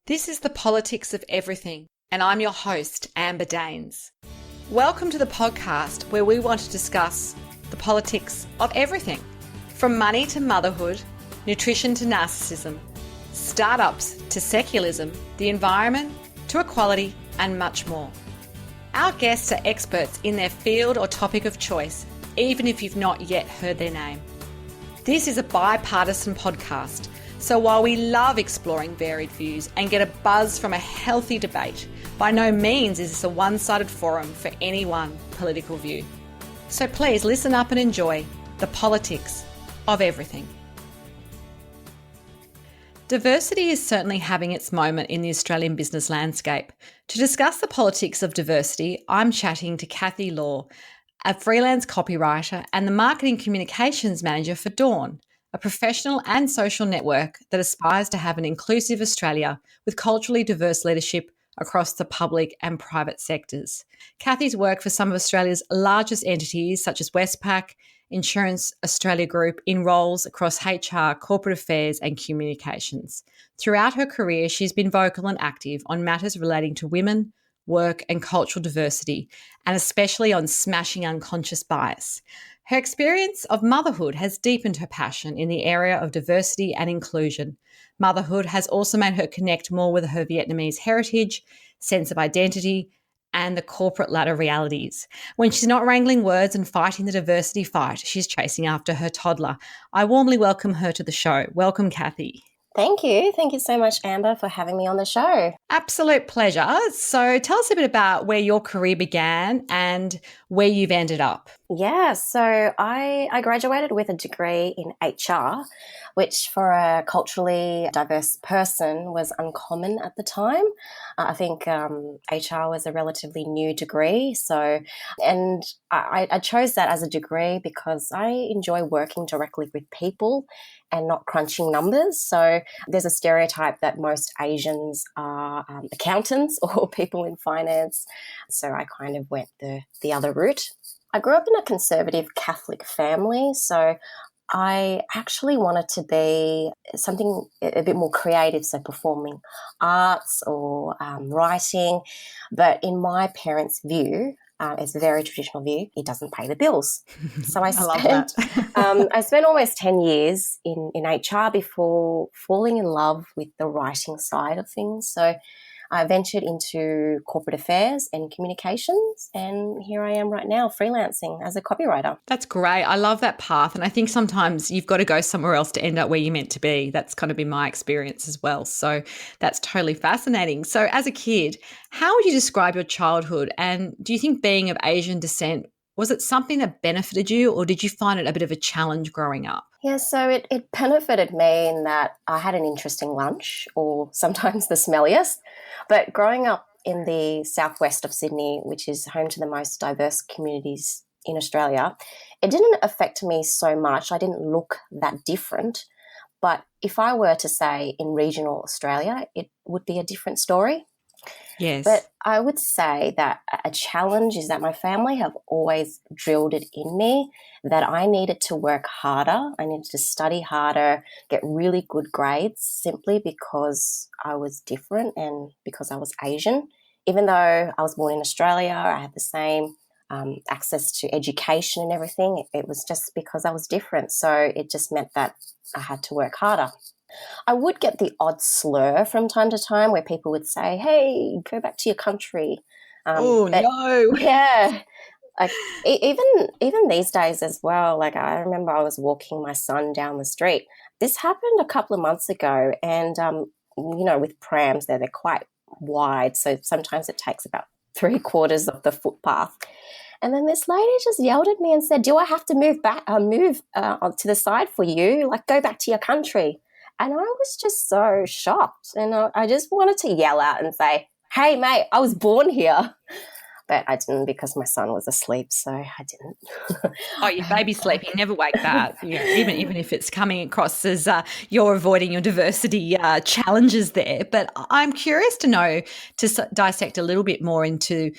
This is the politics of everything, and I'm your host, Amber Daines. Welcome to the podcast where we want to discuss the politics of everything, from money to motherhood, nutrition to narcissism, startups to secularism, the environment to equality, and much more. Our guests are experts in their field or topic of choice, even if you've not yet heard their name. This is a bipartisan podcast, so while we love exploring varied views and get a buzz from a healthy debate, by no means is this a one-sided forum for any one political view. So please listen up and enjoy the politics of everything. Diversity is certainly having its moment in the Australian business landscape. To discuss the politics of diversity, I'm chatting to Cathy, a freelance copywriter and the marketing communications manager for Dawn, a professional and social network that aspires to have an inclusive Australia with culturally diverse leadership across the public and private sectors. Cathy's worked for some of Australia's largest entities such as Westpac, Insurance Australia Group in roles across HR, corporate affairs and communications. Throughout her career, she's been vocal and active on matters relating to women, work and cultural diversity, and especially on smashing unconscious bias. Her experience of motherhood has deepened her passion in the area of diversity and inclusion. Motherhood has also made her connect more with her Vietnamese heritage, sense of identity, and the corporate ladder realities. When she's not wrangling words and fighting the diversity fight, she's chasing after her toddler. I warmly welcome her to the show. Welcome, Cathy. Thank you. Thank you so much, Amber, for having me on the show. Absolute pleasure. So tell us a bit about where your career began and where you've ended up. Yeah, so I graduated with a degree in HR, which for a culturally diverse person was uncommon at the time. I think HR was a relatively new degree. And I chose that as a degree because I enjoy working directly with people and not crunching numbers. So there's a stereotype that most Asians are accountants or people in finance. So I kind of went the other route. I grew up in a conservative Catholic family, so I actually wanted to be something a bit more creative, so performing arts or writing. But in my parents' view, it's a very traditional view, it doesn't pay the bills. So I love that. I spent almost 10 years in HR before falling in love with the writing side of things. So I ventured into corporate affairs and communications, and here I am right now freelancing as a copywriter. That's great. I love that path. And I think sometimes you've got to go somewhere else to end up where you're meant to be. That's kind of been my experience as well. So that's totally fascinating. So as a kid, how would you describe your childhood? And do you think being of Asian descent, was it something that benefited you, or did you find it a bit of a challenge growing up? Yeah, so it benefited me in that I had an interesting lunch, or sometimes the smelliest. But growing up in the southwest of Sydney, which is home to the most diverse communities in Australia, it didn't affect me so much. I didn't look that different. But if I were to say in regional Australia, it would be a different story. Yes. But I would say that a challenge is that my family have always drilled it in me that I needed to work harder. I needed to study harder, get really good grades simply because I was different and because I was Asian. Even though I was born in Australia, I had the same access to education and everything. It was just because I was different. So it just meant that I had to work harder. I would get the odd slur from time to time where people would say, hey, go back to your country. No. Yeah. Like even these days as well, like I remember I was walking my son down the street. This happened a couple of months ago and, with prams they're quite wide. So sometimes it takes about 3/4 of the footpath. And then this lady just yelled at me and said, do I have to move to the side for you? Like, go back to your country. And I was just so shocked. And I just wanted to yell out and say, hey, mate, I was born here. But I didn't because my son was asleep, so I didn't. Oh, your baby's sleeping. Never wake that. Even if it's coming across as you're avoiding your diversity challenges there. But I'm curious to know, to dissect a little bit more into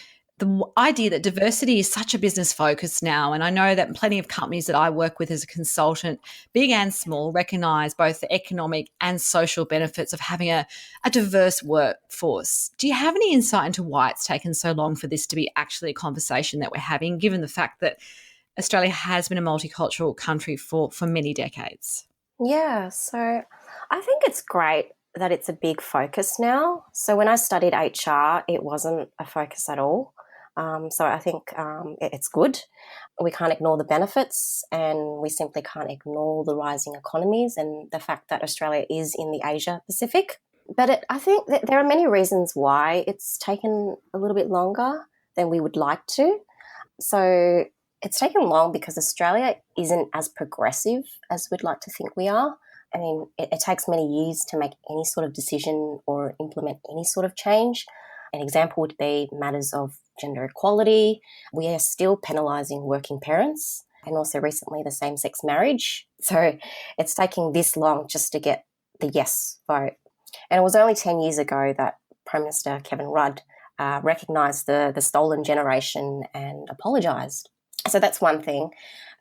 idea that diversity is such a business focus now. And I know that plenty of companies that I work with as a consultant, big and small, recognize both the economic and social benefits of having a diverse workforce. Do you have any insight into why it's taken so long for this to be actually a conversation that we're having, given the fact that Australia has been a multicultural country for many decades? Yeah, so I think it's great that it's a big focus now. So when I studied HR, it wasn't a focus at all. So I think it's good. We can't ignore the benefits, and we simply can't ignore the rising economies and the fact that Australia is in the Asia Pacific. But I think that there are many reasons why it's taken a little bit longer than we would like to. So it's taken long because Australia isn't as progressive as we'd like to think we are. I mean, it takes many years to make any sort of decision or implement any sort of change. An example would be matters of gender equality. We are still penalising working parents, and also recently the same-sex marriage. So it's taking this long just to get the yes vote. And it was only 10 years ago that Prime Minister Kevin Rudd recognised the stolen generation and apologised. So that's one thing.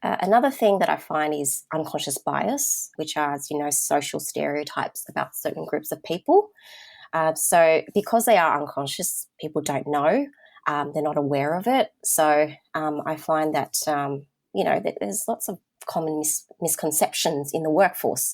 Another thing that I find is unconscious bias, which are, as you know, social stereotypes about certain groups of people. So because they are unconscious, people don't know, they're not aware of it. So I find that, that there's lots of common misconceptions in the workforce.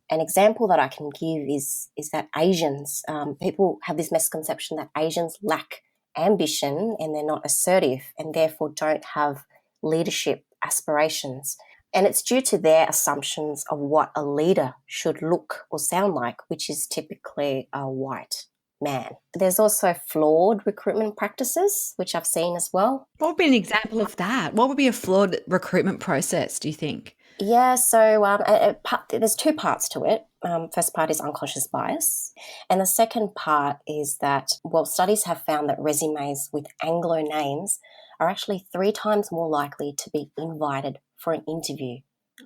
An example that I can give is that Asians, people have this misconception that Asians lack ambition and they're not assertive and therefore don't have leadership aspirations. And it's due to their assumptions of what a leader should look or sound like, which is typically a white man. There's also flawed recruitment practices, which I've seen as well. What would be an example of that? What would be a flawed recruitment process, do you think? Yeah, so there's two parts to it. First part is unconscious bias. And the second part is that, studies have found that resumes with Anglo names are actually 3 times more likely to be invited for an interview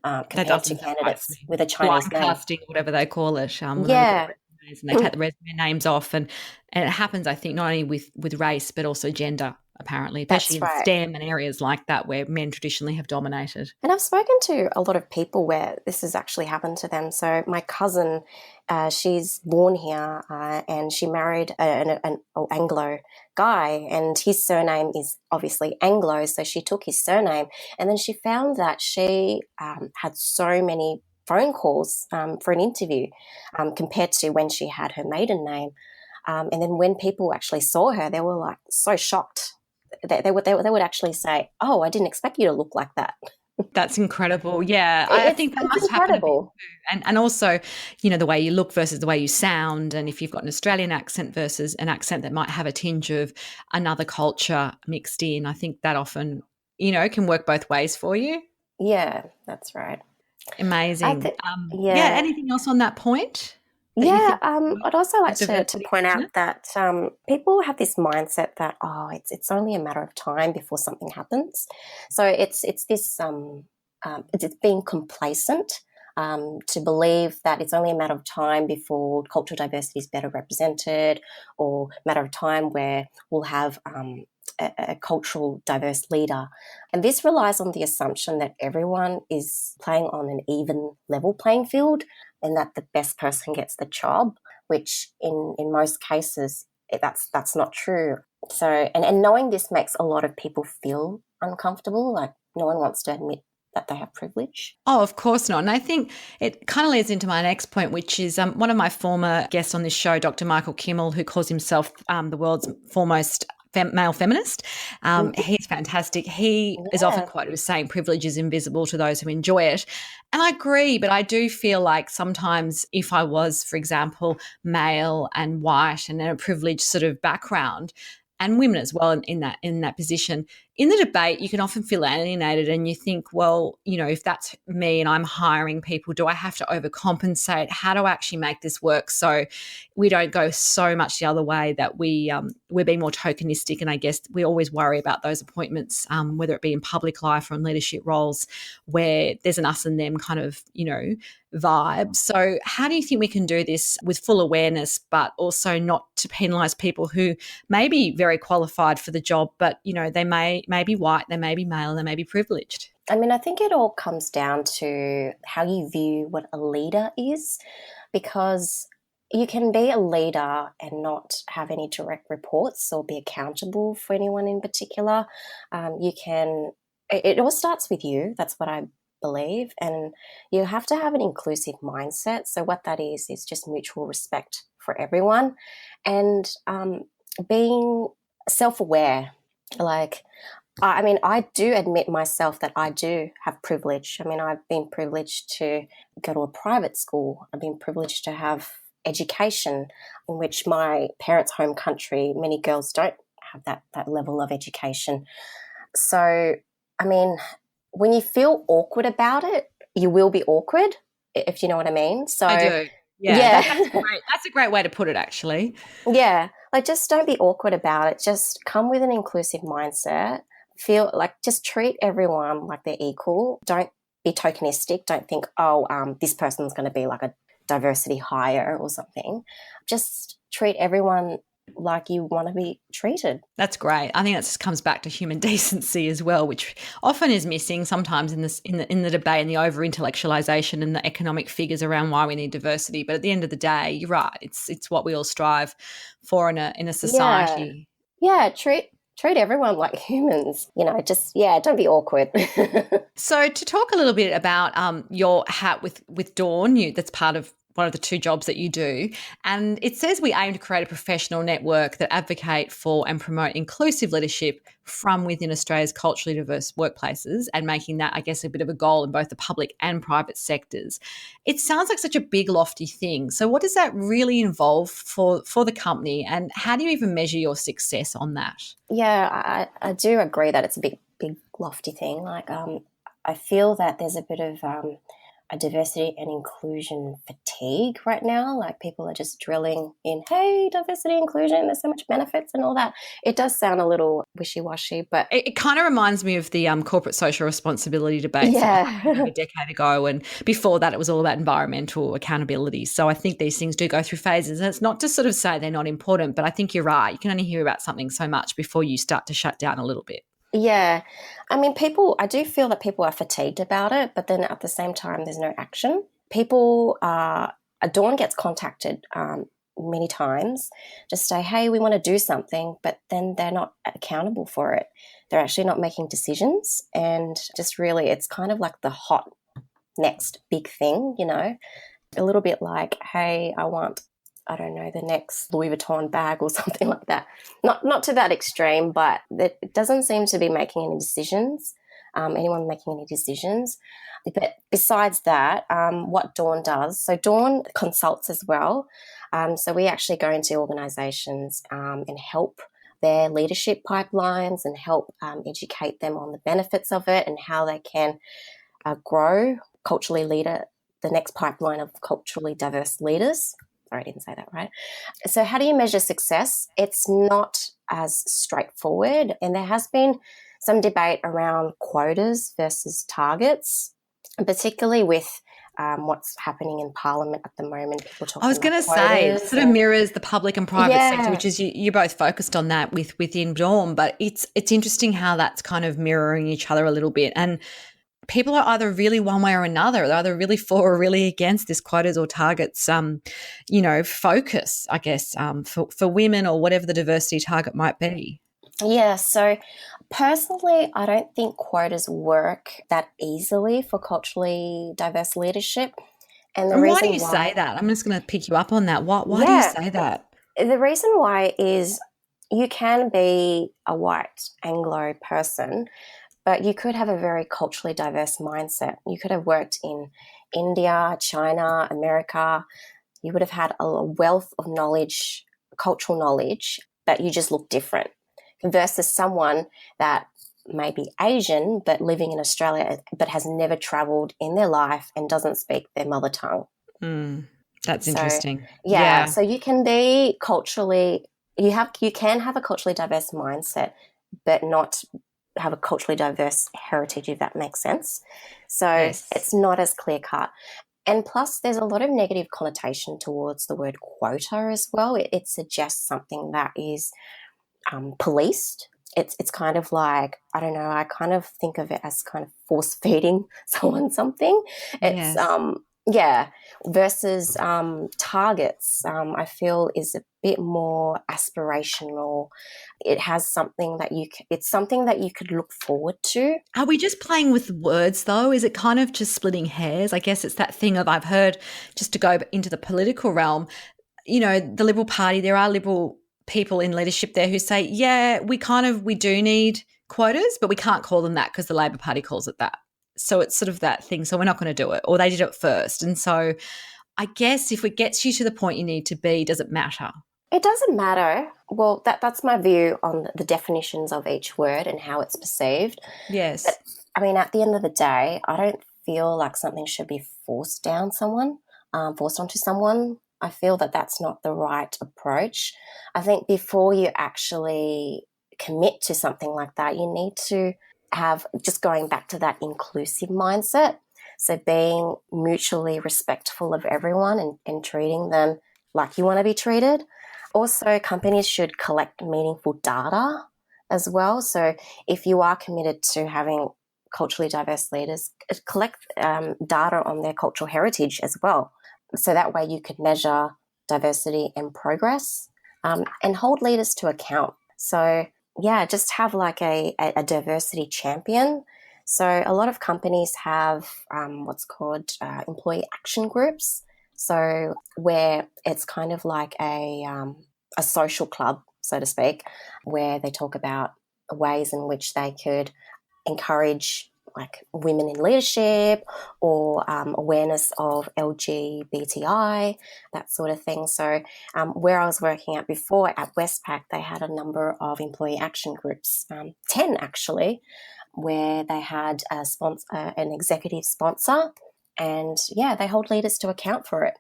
compared to candidates with a Chinese name. Casting, whatever they call it. Yeah. And they take the resume names off. And it happens, I think, not only with race, but also gender, apparently, especially in STEM and areas like that where men traditionally have dominated. And I've spoken to a lot of people where this has actually happened to them. So my cousin, she's born here and she married an Anglo guy, and his surname is obviously Anglo, so she took his surname. And then she found that she had so many phone calls for an interview compared to when she had her maiden name. And then when people actually saw her, they were like so shocked. They would actually say, "Oh, I didn't expect you to look like that." That's incredible. Yeah, I think that must happen. And also, the way you look versus the way you sound, and if you've got an Australian accent versus an accent that might have a tinge of another culture mixed in, I think that often, can work both ways for you. Yeah, that's right. Amazing. Anything else on that point? I'd also like to point out that people have this mindset that it's only a matter of time before something happens. So it's this it's being complacent to believe that it's only a matter of time before cultural diversity is better represented, or a matter of time where we'll have a cultural diverse leader. And this relies on the assumption that everyone is playing on an even level playing field, and that the best person gets the job, which in most cases that's not true. So and knowing this makes a lot of people feel uncomfortable, like no one wants to admit that they have privilege. Oh, of course not. And I think it kind of leads into my next point, which is one of my former guests on this show, Dr. Michael Kimmel, who calls himself the world's foremost male feminist. He's fantastic. He is often quoted as saying privilege is invisible to those who enjoy it. And I agree, but I do feel like sometimes if I was, for example, male and white and in a privileged sort of background, and women as well in that position, in the debate, you can often feel alienated and you think, well, if that's me and I'm hiring people, do I have to overcompensate? How do I actually make this work so we don't go so much the other way that we're being more tokenistic? And I guess we always worry about those appointments, whether it be in public life or in leadership roles, where there's an us and them kind of, vibe. So how do you think we can do this with full awareness, but also not to penalise people who may be very qualified for the job, but, they may be white, they may be male, they may be privileged? I mean, I think it all comes down to how you view what a leader is, because you can be a leader and not have any direct reports or be accountable for anyone in particular. It all starts with you. That's what I believe. And you have to have an inclusive mindset. So what that is just mutual respect for everyone and being self-aware. Like, I do admit myself that I do have privilege. I mean, I've been privileged to go to a private school. I've been privileged to have education, in which my parents' home country, many girls don't have that level of education. So, I mean, when you feel awkward about it, you will be awkward, if you know what I mean. So I do. Yeah. That's a great way to put it, actually. Yeah. Like, just don't be awkward about it. Just come with an inclusive mindset. Just treat everyone like they're equal. Don't be tokenistic. Don't think, this person's going to be like a diversity hire or something. Just treat everyone like you want to be treated. That's great. I think that just comes back to human decency as well, which often is missing sometimes in the debate and the over intellectualization and the economic figures around why we need diversity. But at the end of the day, you're right. It's what we all strive for in a society. Yeah. Treat everyone like humans. Don't be awkward. So to talk a little bit about your hat with Dawn, that's part of one of the two jobs that you do. And it says we aim to create a professional network that advocate for and promote inclusive leadership from within Australia's culturally diverse workplaces, and making that, I guess, a bit of a goal in both the public and private sectors. It sounds like such a big, lofty thing. So what does that really involve for the company, and how do you even measure your success on that? Yeah, I do agree that it's a big, lofty thing. I feel that there's a bit of a diversity and inclusion fatigue right now. Like, people are just drilling in, hey, diversity, inclusion, there's so much benefits and all that. It does sound a little wishy-washy, but it kind of reminds me of the corporate social responsibility debates a decade ago, and before that it was all about environmental accountability. So I think these things do go through phases, and it's not to sort of say they're not important, but I think you're right. You can only hear about something so much before you start to shut down a little bit. Yeah. I mean, I do feel that people are fatigued about it, but then at the same time, there's no action. Dawn gets contacted many times, just say, hey, we want to do something, but then they're not accountable for it. They're actually not making decisions. And just really, it's kind of like the hot next big thing, a little bit like, hey, I want, I don't know, the next Louis Vuitton bag or something like that. Not to that extreme, but it doesn't seem to be making any decisions, anyone making any decisions. But besides that, what Dawn does, so Dawn consults as well. So we actually go into organisations and help their leadership pipelines and help educate them on the benefits of it and how they can grow the next pipeline of culturally diverse leaders. Sorry, I didn't say that right. So how do you measure success? It's not as straightforward, and there has been some debate around quotas versus targets, particularly with what's happening in Parliament at the moment. People talking. I was going to say, it sort of mirrors the public and private sector, which is you're both focused on that within Dawn, but it's interesting how that's kind of mirroring each other a little bit. And people are either really one way or another. They're either really for or really against this quotas or targets, focus, I guess, for women or whatever the diversity target might be. Yeah, so personally, I don't think quotas work that easily for culturally diverse leadership. And why do you say that? I'm just going to pick you up on that. Why do you say that? The reason why is you can be a white Anglo person, but you could have a very culturally diverse mindset. You could have worked in India, China, America. You would have had a wealth of knowledge, cultural knowledge, but you just look different versus someone that maybe Asian but living in Australia but has never travelled in their life and doesn't speak their mother tongue. That's So interesting. yeah, Yeah. so you can be culturally you can have a culturally diverse mindset but not have a culturally diverse heritage, if that makes sense. So Yes. it's not as clear cut. And plus, there's a lot of negative connotation towards the word quota as well. It suggests something that is policed. It's kind of like, I don't know, I kind of think of it as kind of force feeding someone something. It's Yes. yeah, versus targets. I feel is a bit more aspirational. It has something that it's something that you could look forward to. Are we just playing with words though? Is it kind of just splitting hairs? I guess it's that thing of I've heard, just to go into the political realm, the Liberal Party, there are Liberal people in leadership there who say, yeah, we do need quotas, but we can't call them that because the Labor Party calls it that. So it's sort of that thing. So we're not going to do it, or they did it first. And so I guess if it gets you to the point you need to be, does it matter? It doesn't matter. Well, that's my view on the definitions of each word and how it's perceived. But Yes. I mean, at the end of the day, I don't feel like something should be forced down someone, forced onto someone. I feel that that's not the right approach. I think before you actually commit to something like that, you need to have, just going back to that inclusive mindset. So being mutually respectful of everyone and treating them like you want to be treated. Also, companies should collect meaningful data as well. So if you are committed to having culturally diverse leaders, collect data on their cultural heritage as well. So that way you could measure diversity and progress, and hold leaders to account. So yeah, just have like a diversity champion. So a lot of companies have what's called employee action groups. So where it's kind of like a social club, so to speak, where they talk about ways in which they could encourage like women in leadership or awareness of LGBTI, that sort of thing. So where I was working at before at Westpac, they had a number of employee action groups, 10 actually, where they had an executive sponsor, and yeah, they hold leaders to account for it.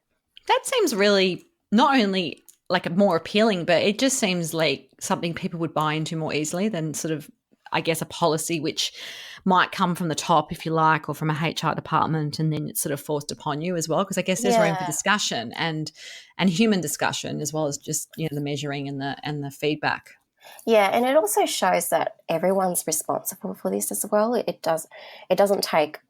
That seems really not only like a more appealing, but it just seems like something people would buy into more easily than sort of, I guess, a policy which might come from the top, if you like, or from a HR department, and then it's sort of forced upon you as well. Because I guess there's room for Yeah. discussion and human discussion as well as just the measuring and the feedback. Yeah, and it also shows that everyone's responsible for this as well. It doesn't take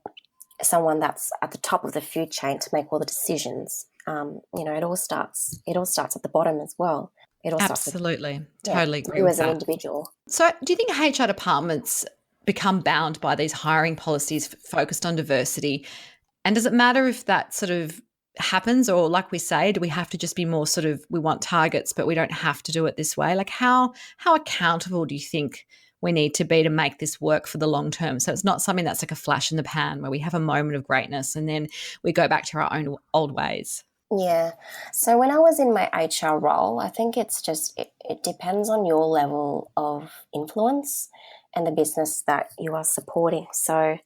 someone that's at the top of the food chain to make all the decisions. It all starts at the bottom as well. It all starts with, Absolutely, yeah, totally agree you with as an that. individual. So, do you think HR departments become bound by these hiring policies focused on diversity? And does it matter if that sort of happens, or like we say, do we have to just be more sort of, we want targets, but we don't have to do it this way? Like how accountable do you think we need to be to make this work for the long term? So it's not something that's like a flash in the pan where we have a moment of greatness and then we go back to our own old ways. Yeah. So when I was in my HR role, I think it depends on your level of influence and the business that you are supporting. So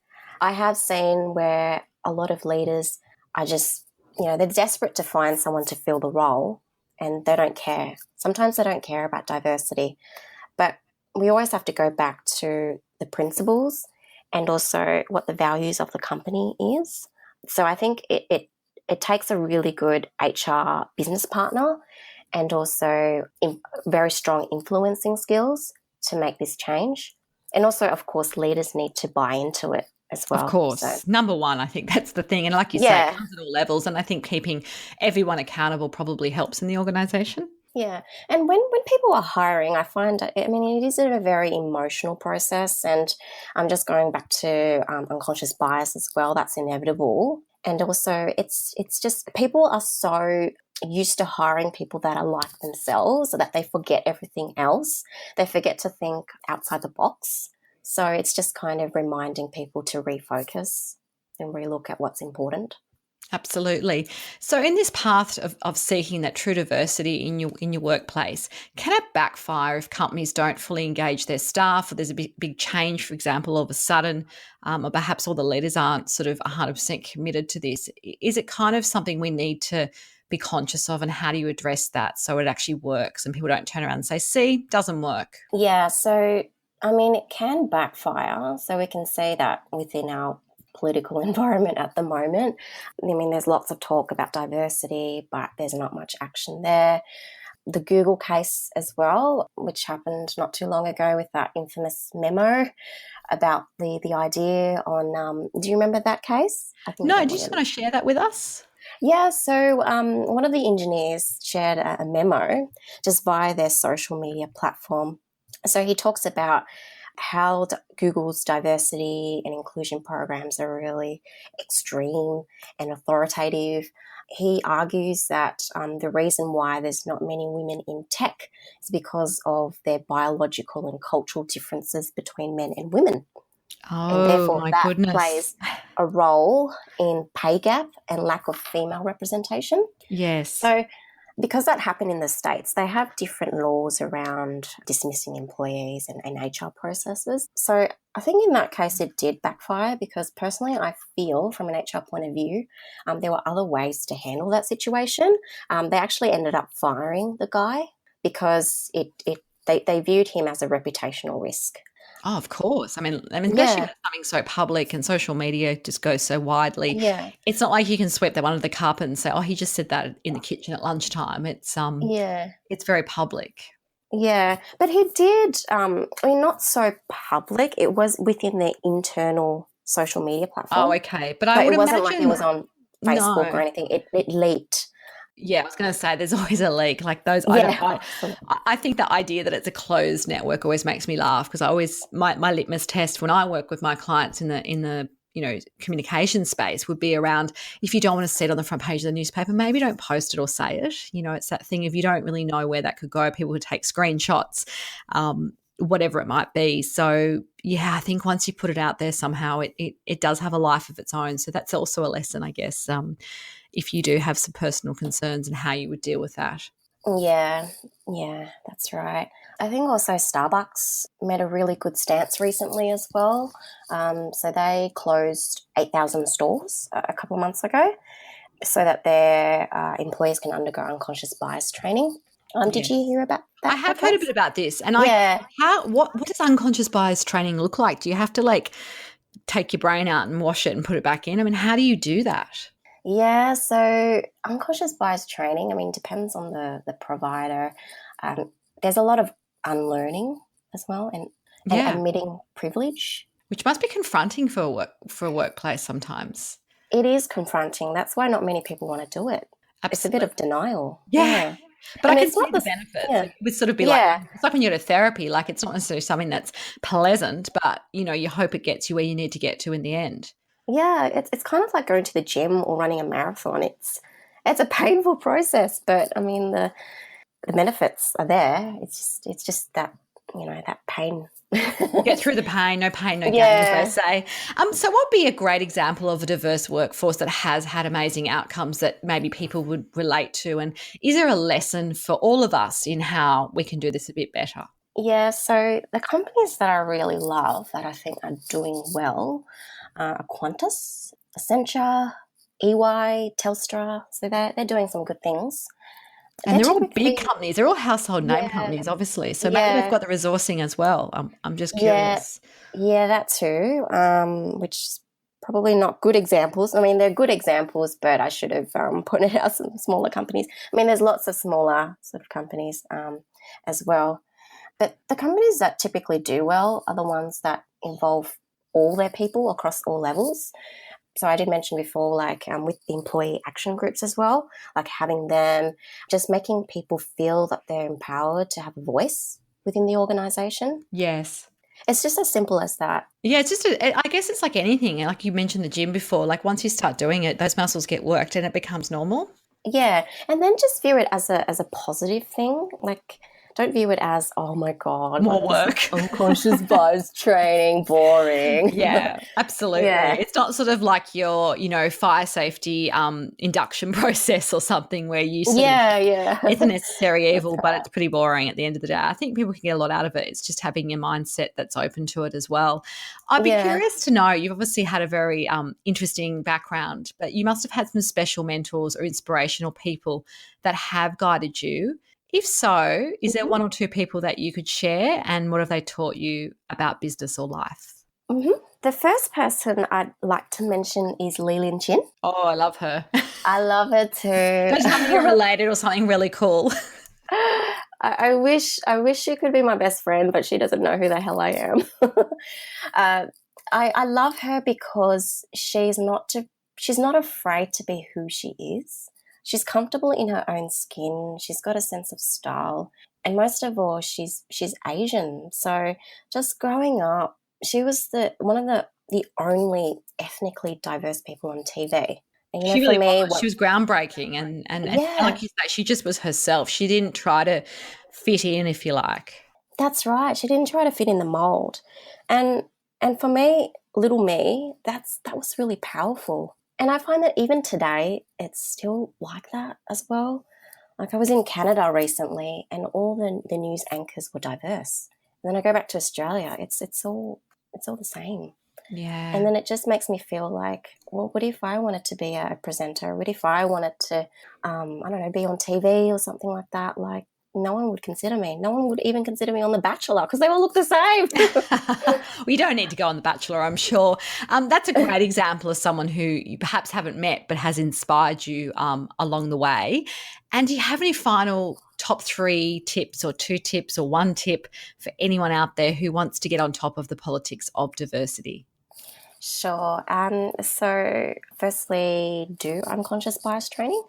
I have seen where a lot of leaders are just, they're desperate to find someone to fill the role and they don't care. Sometimes they don't care about diversity, but we always have to go back to the principles and also what the values of the company is. So I think it takes a really good HR business partner and also very strong influencing skills to make this change. And also, of course, leaders need to buy into it as Of well. So, course. Number one, I think that's the thing. And like you say, it yeah, comes at all levels. And I think keeping everyone accountable probably helps in the organisation. yeah. And when people are hiring, I find, I mean, it is a very emotional process. And I'm just going back to unconscious bias as well. That's inevitable. And also, it's just people are so used to hiring people that are like themselves that they forget everything else. They forget to think outside the box. So it's just kind of reminding people to refocus and relook at what's important. Absolutely. So, in this path of seeking that true diversity in your workplace, can it backfire if companies don't fully engage their staff, or there's a big change, for example, all of a sudden, or perhaps all the leaders aren't sort of 100% committed to this? Is it kind of something we need to be conscious of, and how do you address that so it actually works and people don't turn around and say, "See, doesn't work"? Yeah, so I mean, it can backfire. So we can say that within our political environment at the moment. I mean, there's lots of talk about diversity, but there's not much action there. The Google case as well, which happened not too long ago with that infamous memo about the idea on. Do you remember that case? I think you No, don't do you want just to. want to share that with us? Yeah, so one of the engineers shared a memo just via their social media platform. So he talks about how Google's diversity and inclusion programs are really extreme and authoritative. He argues that the reason why there's not many women in tech is because of their biological and cultural differences between men and women. And Oh therefore, my that goodness. plays a role in pay gap and lack of female representation. Yes. So, because that happened in the States, they have different laws around dismissing employees and HR processes. So, I think in that case, it did backfire because personally, I feel from an HR point of view, there were other ways to handle that situation. They actually ended up firing the guy because they viewed him as a reputational risk. Oh, of course. I mean, especially when Yeah, it's something so public and social media just goes so widely. yeah, It's not like you can sweep that under the carpet and say, "Oh, he just said that in the kitchen at lunchtime." yeah. It's very public. Yeah, but he did, I mean, not so public. It was within their internal social media Oh, platform. okay. But I So would it wasn't like it imagine was on Facebook or no. anything. It leaked. Yeah, I was going to say there's always a leak. Like those, I don't. Yeah, absolutely. I think the idea that it's a closed network always makes me laugh because I always my litmus test when I work with my clients in the communication space would be around if you don't want to see it on the front page of the newspaper, maybe don't post it or say it. It's that thing if you don't really know where that could go, people would take screenshots, whatever it might be. So yeah, I think once you put it out there somehow, it does have a life of its own. So that's also a lesson, I guess. If you do have some personal concerns and how you would deal with that. Yeah, yeah, that's right. I think also Starbucks made a really good stance recently as well. So they closed 8,000 stores a couple of months ago so that their employees can undergo unconscious bias training. Did you Yes. hear about I that have heard a case? bit about this, and Yeah, what does unconscious bias training look like? Do you have to like take your brain out and wash it and put it back in? I mean, how do you do that? yeah. So unconscious bias training, I mean, depends on the provider. Um, there's a lot of unlearning as well, and Yeah, admitting privilege. which must be confronting for a workplace sometimes. It is confronting. That's why not many people want to do it. It's a bit Absolutely. of denial. Yeah. Yeah. But I I mean, can it's not see the this. benefits. Yeah. It would sort of be like Yeah. it's like when you go to therapy, like it's not necessarily something that's pleasant, but you hope it gets you where you need to get to in the end. Yeah. It's kind of like going to the gym or running a marathon. It's a painful process, but I mean the benefits are there. It's just that that pain. Get through the pain, no pain, no gain, as they Yeah. say. So what would be a great example of a diverse workforce that has had amazing outcomes that maybe people would relate to? And is there a lesson for all of us in how we can do this a bit better? Yeah, so the companies that I really love that I think are doing well are Qantas, Accenture, EY, Telstra. So they're doing some good things. And They're they're all big typically, companies. They're all household name yeah, companies, obviously. So maybe they've yeah, got the resourcing as well. I'm just yeah, curious. yeah, that too. Which is probably not good examples. I mean, they're good examples, but I should have pointed out some smaller companies. I mean, there's lots of smaller sort of companies as well. But the companies that typically do well are the ones that involve all their people across all levels. So I did mention before, like with the employee action groups as well, like having them, just making people feel that they're empowered to have a voice within the organization. Yes. It's just as simple as that. Yeah, it's just, I guess it's like anything. Like you mentioned the gym before, like once you start doing it, those muscles get worked and it becomes normal. Yeah, and then just view it as a positive thing. Like don't view it as, oh my God, More like this is work. unconscious bias training, boring. Yeah, absolutely. Yeah. It's not sort of like your, fire safety induction process or something where you sort of, Yeah, yeah. it's a necessary That's evil, but it's pretty boring at the end of the day. I think people can get a lot out of it. It's just having a mindset that's open to it as well. I'd be yeah. curious to know, you've obviously had a very interesting background, but you must have had some special mentors or inspirational people that have guided you. If so, is there Mhm. one or two people that you could share, and what have they taught you about business or life? The first person I'd like to mention is Li Lin Chin. Oh, I love her. I love her too. Don't tell me you're related or something really cool. I wish she could be my best friend, but she doesn't know who the hell I am. uh, I love her because she's not afraid to be who she is. She's comfortable in her own skin. She's got a sense of style, and most of all, she's Asian. So just growing up, she was the one of the only ethnically diverse people on TV. And She for really me, was. She was groundbreaking, and yeah, like you say, she just was herself. She didn't try to fit in, if you like. that's right. She didn't try to fit in the mold. And for me, little me, that was really powerful. And I find that even today it's still like that as well. Like I was in Canada recently and all the news anchors were diverse. And then I go back to Australia, it's all the same. And Yeah. then it just makes me feel like, well, what if I wanted to be a presenter? What if I wanted to, I don't know, be on TV or something like that? Like, no one would consider me. No one would even consider me on The Bachelor because they all look the same. Well, you don't need to go on The Bachelor, I'm sure. That's a great example of someone who you perhaps haven't met but has inspired you along the way. And do you have any final top 3 tips or 2 tips or 1 tip for anyone out there who wants to get on top of the politics of diversity? Sure. So, firstly, do unconscious bias training.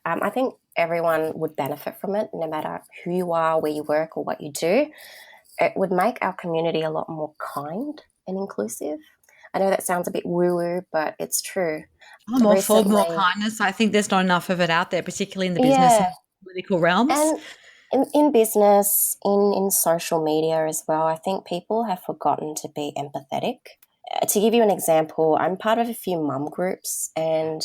I think everyone would benefit from it, no matter who you are, where you work, or what you do. It would make our community a lot more kind and inclusive. I know that sounds a bit woo woo, but it's true. I'm all for more Recently, kindness. I think there's not enough of it out there, particularly in the business and yeah, political realms. and in business, in social media as well, I think people have forgotten to be empathetic. To give you an example, I'm part of a few mum groups, and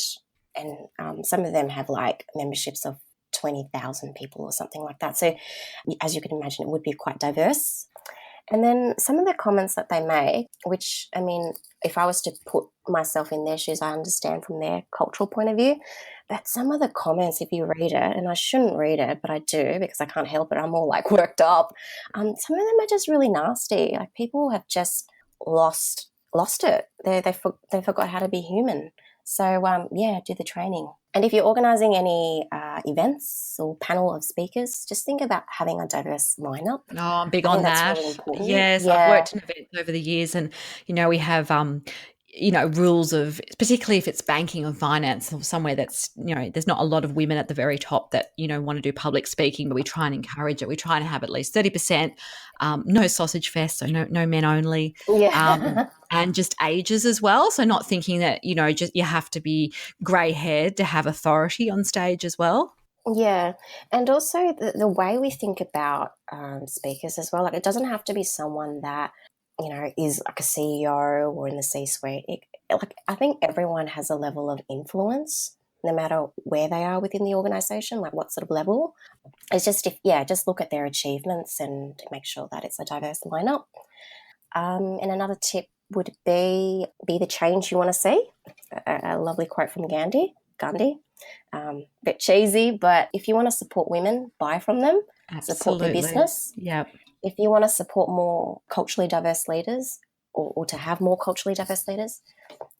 some of them have like memberships of 20,000 people or something like that. So, as you can imagine, it would be quite diverse. And then some of the comments that they make, which, I mean, if I was to put myself in their shoes, I understand from their cultural point of view. But some of the comments, if you read it, and I shouldn't read it, but I do because I can't help it, I'm all like worked up. Some of them are just really nasty. Like people have just lost it. They forgot how to be human. So yeah, do the training. And if you're organising any events or panel of speakers, just think about having a diverse lineup. Oh, I'm big I think on that's that. really important. Yes, I've Yeah, worked in events over the years, and we have rules of, particularly if it's banking or finance or somewhere that's, there's not a lot of women at the very top that want to do public speaking, but we try and encourage it. We try and have at least 30%. No sausage fest, so no men only. yeah, And just ages as well. So not thinking that just you have to be grey haired to have authority on stage as well. yeah. And also the way we think about speakers as well. Like it doesn't have to be someone that is like a CEO or in the C-suite. Like I think everyone has a level of influence, no matter where they are within the organisation, like what sort of level. It's just just look at their achievements and make sure that it's a diverse lineup. And another tip would be the change you want to see. A lovely quote from Gandhi. Bit cheesy, but if you want to support women, buy from them, support their Absolutely. business. Yep. If you want to support more culturally diverse leaders or to have more culturally diverse leaders,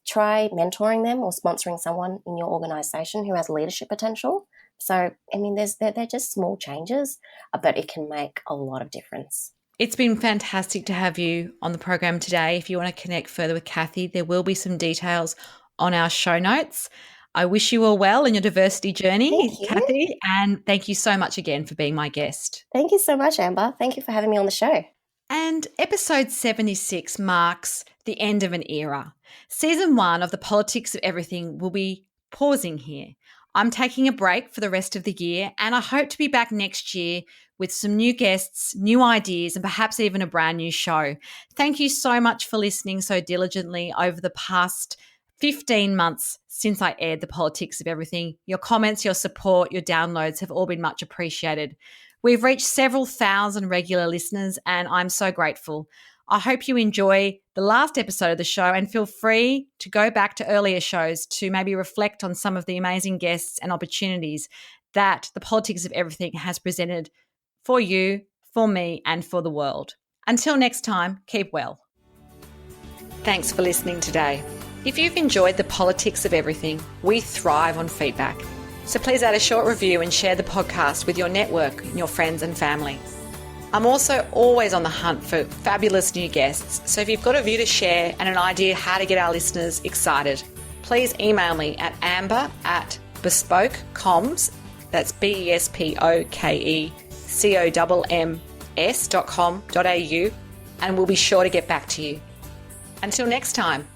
try mentoring them or sponsoring someone in your organisation who has leadership potential. So, I mean, they're just small changes, but it can make a lot of difference. It's been fantastic to have you on the program today. If you want to connect further with Cathy, there will be some details on our show notes. I wish you all well in your diversity Thank journey, you. Cathy, and thank you so much again for being my guest. Thank you so much, Amber. Thank you for having me on the show. And episode 76 marks the end of an era. Season 1 of The Politics of Everything will be pausing here. I'm taking a break for the rest of the year, and I hope to be back next year with some new guests, new ideas, and perhaps even a brand new show. Thank you so much for listening so diligently over the past 15 months since I aired The Politics of Everything. Your comments, your support, your downloads have all been much appreciated. We've reached several thousand regular listeners, and I'm so grateful. I hope you enjoy the last episode of the show and feel free to go back to earlier shows to maybe reflect on some of the amazing guests and opportunities that The Politics of Everything has presented for you, for me, and for the world. Until next time, keep well. Thanks for listening today. If you've enjoyed The Politics of Everything, we thrive on feedback. So please add a short review and share the podcast with your network and your friends and family. I'm also always on the hunt for fabulous new guests, so if you've got a view to share and an idea how to get our listeners excited, please email me at amber@bespokecoms, that's BESPOKECOMMS.com.au, and we'll be sure to get back to you. Until next time.